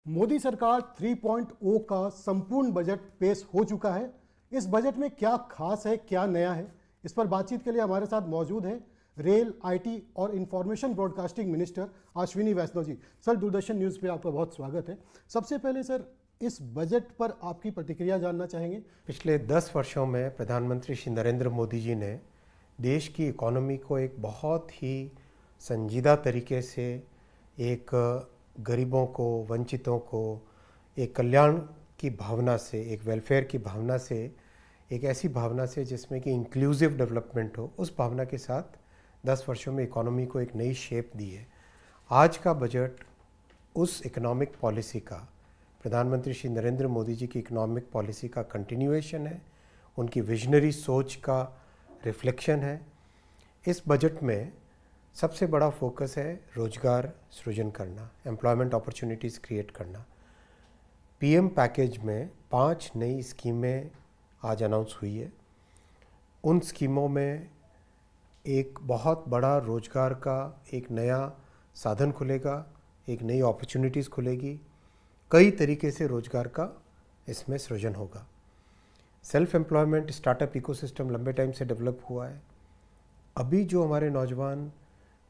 मोदी सरकार 3.0 का संपूर्ण बजट पेश हो चुका है। इस बजट में क्या खास है, क्या नया है, इस पर बातचीत के लिए हमारे साथ मौजूद है रेल, आईटी और इंफॉर्मेशन ब्रॉडकास्टिंग मिनिस्टर अश्विनी वैष्णव जी। सर, दूरदर्शन न्यूज़ पे आपका बहुत स्वागत है। सबसे पहले सर, इस बजट पर आपकी प्रतिक्रिया जानना चाहेंगे। पिछले 10 वर्षों में प्रधानमंत्री श्री नरेंद्र मोदी जी ने देश की इकोनॉमी को एक बहुत ही संजीदा तरीके से, एक गरीबों को, वंचितों को एक कल्याण की भावना से, एक वेलफेयर की भावना से, एक ऐसी भावना से जिसमें कि इंक्लूसिव डेवलपमेंट हो, उस भावना के साथ 10 वर्षों में इकोनॉमी को एक नई शेप दी है। आज का बजट उस इकोनॉमिक पॉलिसी का, प्रधानमंत्री श्री नरेंद्र मोदी जी की इकोनॉमिक पॉलिसी का कंटिन्यूएशन है, उनकी विजनरी सोच का रिफ्लेक्शन है। इस बजट में सबसे बड़ा फोकस है रोजगार सृजन करना, एम्प्लॉयमेंट अपॉर्चुनिटीज़ क्रिएट करना। पीएम पैकेज में 5 नई स्कीमें आज अनाउंस हुई है। उन स्कीमों में एक बहुत बड़ा रोजगार का एक नया साधन खुलेगा, एक नई अपॉर्चुनिटीज़ खुलेगी, कई तरीके से रोजगार का इसमें सृजन होगा। सेल्फ एम्प्लॉयमेंट स्टार्टअप इकोसिस्टम लंबे टाइम से डेवलप हुआ है। अभी जो हमारे नौजवान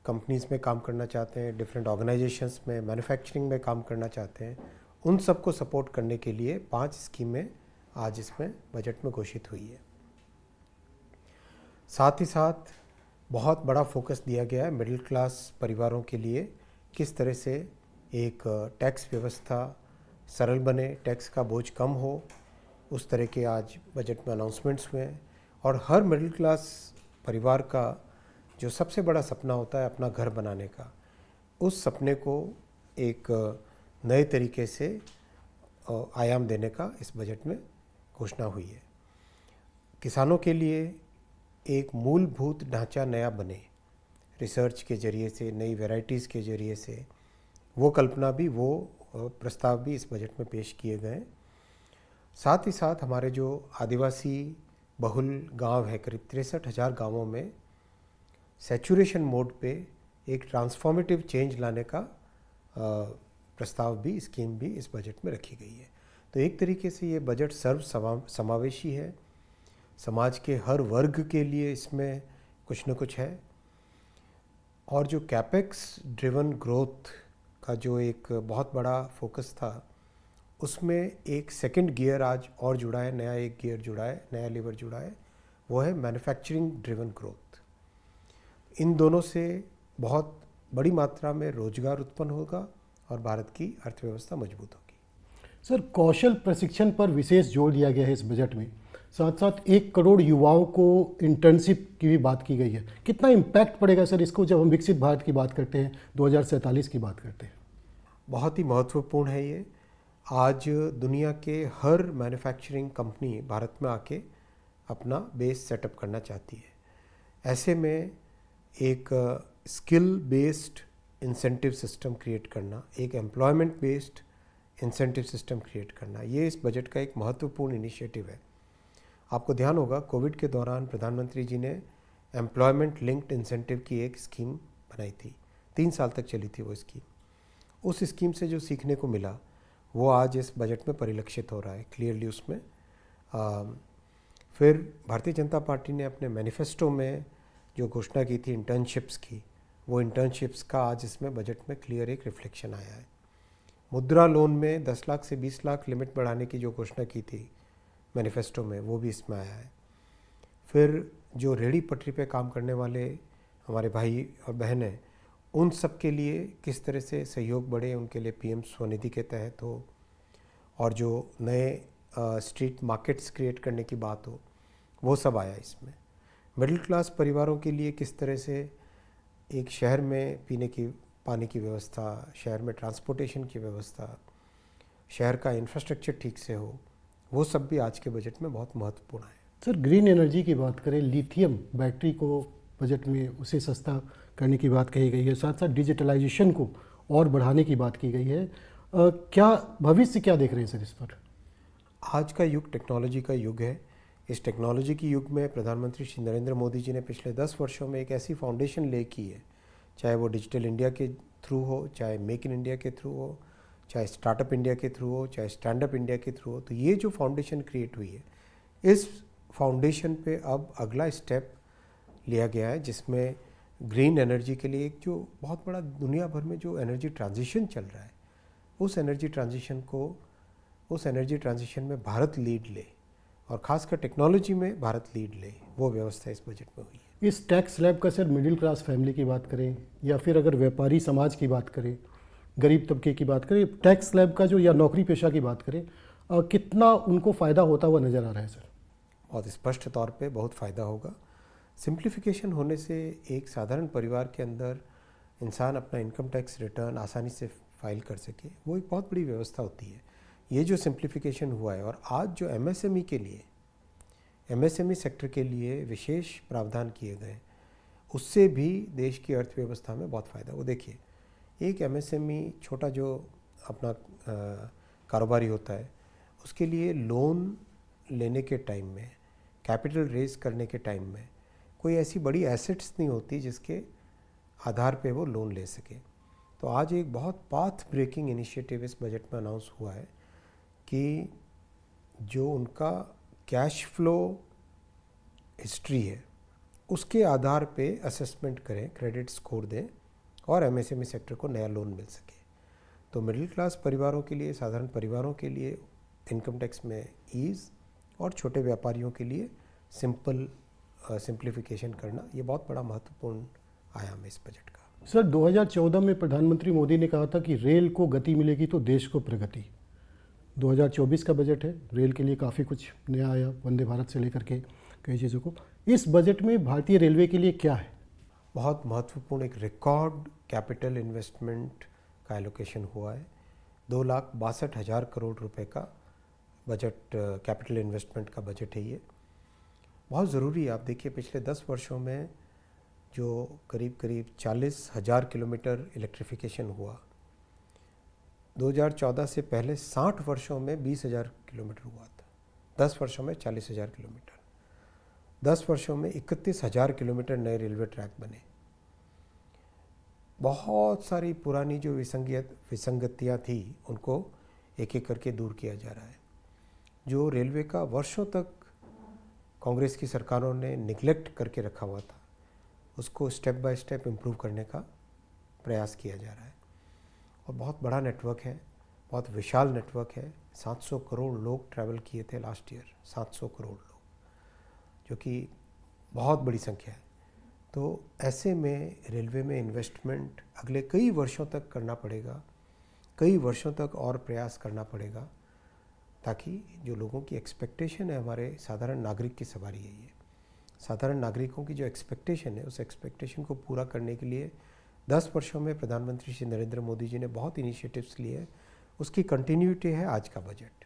कंपनीज़ में काम करना चाहते हैं, डिफरेंट ऑर्गेनाइजेशंस में, मैन्युफैक्चरिंग में काम करना चाहते हैं, उन सबको सपोर्ट करने के लिए 5 स्कीमें आज इसमें बजट में घोषित हुई है। साथ ही साथ बहुत बड़ा फोकस दिया गया है मिडिल क्लास परिवारों के लिए, किस तरह से एक टैक्स व्यवस्था सरल बने, टैक्स का बोझ कम हो, उस तरह के आज बजट में अनाउंसमेंट्स हुए हैं। और हर मिडिल क्लास परिवार का जो सबसे बड़ा सपना होता है अपना घर बनाने का, उस सपने को एक नए तरीके से आयाम देने का इस बजट में घोषणा हुई है। किसानों के लिए एक मूलभूत ढांचा नया बने, रिसर्च के ज़रिए से, नई वैरायटीज़ के ज़रिए से, वो कल्पना भी, वो प्रस्ताव भी इस बजट में पेश किए गए। साथ ही साथ हमारे जो आदिवासी बहुल गांव है, करीब 63,000 गांवों में सैचुरेशन मोड पे एक ट्रांसफॉर्मेटिव चेंज लाने का प्रस्ताव भी, स्कीम भी इस बजट में रखी गई है। तो एक तरीके से ये बजट सर्व समावेशी है, समाज के हर वर्ग के लिए इसमें कुछ न कुछ है। और जो कैपेक्स ड्रिवन ग्रोथ का जो एक बहुत बड़ा फोकस था, उसमें एक सेकंड गियर आज और जुड़ा है, नया एक गियर जुड़ा है, नया लीवर जुड़ा है, वो है मैन्युफैक्चरिंग ड्रिवन ग्रोथ। इन दोनों से बहुत बड़ी मात्रा में रोजगार उत्पन्न होगा और भारत की अर्थव्यवस्था मजबूत होगी। सर, कौशल प्रशिक्षण पर विशेष जोर दिया गया है इस बजट में। साथ साथ 1 करोड़ युवाओं को इंटर्नशिप की भी बात की गई है। कितना इम्पैक्ट पड़ेगा सर इसको, जब हम विकसित भारत की बात करते हैं, 2047 की बात करते हैं? बहुत ही महत्वपूर्ण है ये। आज दुनिया के हर मैन्युफैक्चरिंग कंपनी भारत में आके अपना बेस सेटअप करना चाहती है। ऐसे में एक skill based incentive system create करना, एक employment based incentive system create करना, ये इस बजट का एक महत्वपूर्ण इनिशिएटिव है। आपको ध्यान होगा, कोविड के दौरान प्रधानमंत्री जी ने एम्प्लॉयमेंट लिंक्ड इंसेंटिव की एक स्कीम बनाई थी। 3 साल तक चली थी वो स्कीम। उस स्कीम से जो सीखने को मिला वो आज इस बजट में परिलक्षित हो रहा है क्लियरली उसमें। फिर भारतीय जनता पार्टी ने अपने मैनिफेस्टो में जो घोषणा की थी इंटर्नशिप्स की, वो इंटर्नशिप्स का आज इसमें बजट में क्लियर एक रिफ्लेक्शन आया है। मुद्रा लोन में 10 लाख से 20 लाख लिमिट बढ़ाने की जो घोषणा की थी मैनिफेस्टो में, वो भी इसमें आया है। फिर जो रेहड़ी पटरी पे काम करने वाले हमारे भाई और बहन हैं, उन सब के लिए किस तरह से सहयोग बढ़े, उनके लिए पीएम स्वनिधि के तहत हो, और जो नए स्ट्रीट मार्केट्स क्रिएट करने की बात हो, वो सब आया इसमें। मिडिल क्लास परिवारों के लिए किस तरह से एक शहर में पीने की पानी की व्यवस्था, शहर में ट्रांसपोर्टेशन की व्यवस्था, शहर का इंफ्रास्ट्रक्चर ठीक से हो, वो सब भी आज के बजट में बहुत महत्वपूर्ण है। सर, ग्रीन एनर्जी की बात करें, लिथियम बैटरी को बजट में उसे सस्ता करने की बात कही गई है। साथ साथ डिजिटलाइजेशन को और बढ़ाने की बात की गई है। क्या भविष्य क्या देख रहे हैं सर इस पर? आज का युग टेक्नोलॉजी का युग है। इस टेक्नोलॉजी की युग में प्रधानमंत्री श्री नरेंद्र मोदी जी ने पिछले 10 वर्षों में एक ऐसी फाउंडेशन ले की है, चाहे वो डिजिटल इंडिया के थ्रू हो, चाहे मेक इन इंडिया के थ्रू हो, चाहे स्टार्टअप इंडिया के थ्रू हो, चाहे स्टैंड अप इंडिया के थ्रू हो। तो ये जो फाउंडेशन क्रिएट हुई है, इस फाउंडेशन पे अब अगला स्टेप लिया गया है, जिसमें ग्रीन एनर्जी के लिए एक जो बहुत बड़ा दुनिया भर में जो एनर्जी ट्रांजिशन चल रहा है, उस एनर्जी ट्रांजिशन में भारत लीड ले, और ख़ासकर टेक्नोलॉजी में भारत लीड ले, वो व्यवस्था इस बजट में हुई है। इस टैक्स स्लैब का सर मिडिल क्लास फैमिली की बात करें या फिर अगर व्यापारी समाज की बात करें, गरीब तबके की बात करें, टैक्स स्लैब का जो या नौकरी पेशा की बात करें, कितना उनको फ़ायदा होता हुआ नज़र आ रहा है सर? बहुत स्पष्ट तौर पे बहुत फ़ायदा होगा। सिंप्लीफिकेशन होने से एक साधारण परिवार के अंदर इंसान अपना इनकम टैक्स रिटर्न आसानी से फाइल कर सके, वो एक बहुत बड़ी व्यवस्था होती है। ये जो सिंप्लीफिकेशन हुआ है, और आज जो एमएसएमई सेक्टर के लिए विशेष प्रावधान किए गए, उससे भी देश की अर्थव्यवस्था में बहुत फ़ायदा। वो देखिए, एक एमएसएमई छोटा जो अपना कारोबारी होता है, उसके लिए लोन लेने के टाइम में, कैपिटल रेज करने के टाइम में कोई ऐसी बड़ी एसेट्स नहीं होती जिसके आधार पे वो लोन ले सके। तो आज एक बहुत पाथ ब्रेकिंग इनिशिएटिव इस बजट में अनाउंस हुआ है कि जो उनका कैश फ्लो हिस्ट्री है, उसके आधार पे असेसमेंट करें, क्रेडिट स्कोर दें, और एमएसएमई सेक्टर को नया लोन मिल सके। तो मिडिल क्लास परिवारों के लिए, साधारण परिवारों के लिए इनकम टैक्स में ईज़, और छोटे व्यापारियों के लिए सिंप्लीफिकेशन करना, ये बहुत बड़ा महत्वपूर्ण आयाम है इस बजट का। सर 2014 में प्रधानमंत्री मोदी ने कहा था कि रेल को गति मिलेगी तो देश को प्रगति। 2024 का बजट है, रेल के लिए काफ़ी कुछ नया आया, वंदे भारत से लेकर के कई चीज़ों को। इस बजट में भारतीय रेलवे के लिए क्या है? बहुत महत्वपूर्ण एक रिकॉर्ड कैपिटल इन्वेस्टमेंट का एलोकेशन हुआ है। 2,62,000 करोड़ रुपए का बजट, कैपिटल इन्वेस्टमेंट का बजट है ये। बहुत ज़रूरी है। आप देखिए, पिछले 10 वर्षों में जो करीब 40,000 किलोमीटर इलेक्ट्रिफिकेशन हुआ, 2014 से पहले 60 वर्षों में 20,000 किलोमीटर हुआ था। 10 वर्षों में 40,000 किलोमीटर, 10 वर्षों में 31,000 किलोमीटर नए रेलवे ट्रैक बने। बहुत सारी पुरानी जो विसंगतियाँ थी, उनको एक एक करके दूर किया जा रहा है। जो रेलवे का वर्षों तक कांग्रेस की सरकारों ने निगलेक्ट करके रखा हुआ था, उसको स्टेप बाय स्टेप इम्प्रूव करने का प्रयास किया जा रहा है। और बहुत बड़ा नेटवर्क है, बहुत विशाल नेटवर्क है। 700 करोड़ लोग ट्रैवल किए थे लास्ट ईयर, 700 करोड़ लोग, जो कि बहुत बड़ी संख्या है। तो ऐसे में रेलवे में इन्वेस्टमेंट अगले कई वर्षों तक करना पड़ेगा, कई वर्षों तक और प्रयास करना पड़ेगा, ताकि जो लोगों की एक्सपेक्टेशन है, हमारे साधारण नागरिक की सवारी है ये, साधारण नागरिकों की जो एक्सपेक्टेशन है, उस एक्सपेक्टेशन को पूरा करने के लिए 10 वर्षों में प्रधानमंत्री श्री नरेंद्र मोदी जी ने बहुत इनिशिएटिव्स लिए हैं। उसकी कंटिन्यूटी है आज का बजट।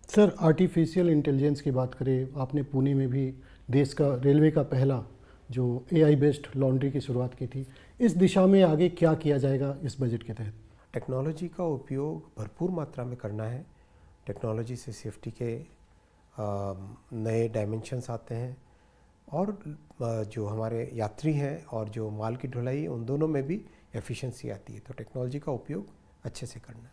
सर आर्टिफिशियल इंटेलिजेंस की बात करें, आपने पुणे में भी देश का रेलवे का पहला जो AI बेस्ड लॉन्ड्री की शुरुआत की थी। इस दिशा में आगे क्या किया जाएगा इस बजट के तहत? टेक्नोलॉजी का उपयोग भरपूर मात्रा में करना है। टेक्नोलॉजी से सेफ्टी के नए डायमेंशंस आते हैं, और जो हमारे यात्री हैं और जो माल की ढुलाई, उन दोनों में भी एफिशिएंसी आती है। तो टेक्नोलॉजी का उपयोग अच्छे से करना है।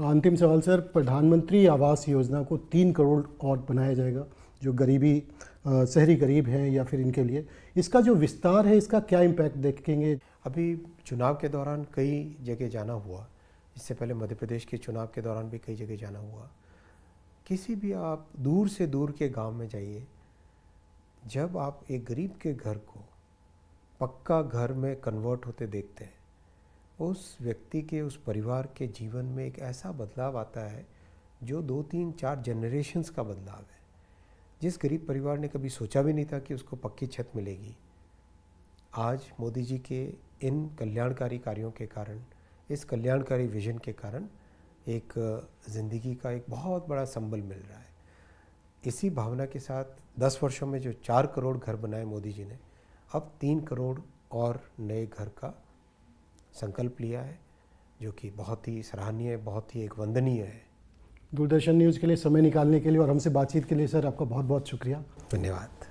अंतिम सवाल सर, प्रधानमंत्री आवास योजना को 3 करोड़ और बनाया जाएगा, जो गरीबी शहरी गरीब हैं या फिर इनके लिए, इसका जो विस्तार है, इसका क्या इम्पैक्ट देखेंगे? अभी चुनाव के दौरान कई जगह जाना हुआ, इससे पहले मध्य प्रदेश के चुनाव के दौरान भी कई जगह जाना हुआ। किसी भी आप दूर से दूर के गांव में जाइए, जब आप एक गरीब के घर को पक्का घर में कन्वर्ट होते देखते हैं, उस व्यक्ति के, उस परिवार के जीवन में एक ऐसा बदलाव आता है जो 2, 3, 4 जनरेशन्स का बदलाव है। जिस गरीब परिवार ने कभी सोचा भी नहीं था कि उसको पक्की छत मिलेगी, आज मोदी जी के इन कल्याणकारी कार्यों के कारण, इस कल्याणकारी विजन के कारण एक ज़िंदगी का एक बहुत बड़ा संबल मिल रहा है। इसी भावना के साथ 10 वर्षों में जो 4 करोड़ घर बनाए मोदी जी ने, अब 3 करोड़ और नए घर का संकल्प लिया है, जो कि बहुत ही सराहनीय, बहुत ही एक वंदनीय है। दूरदर्शन न्यूज़ के लिए समय निकालने के लिए और हमसे बातचीत के लिए सर आपका बहुत बहुत शुक्रिया। धन्यवाद।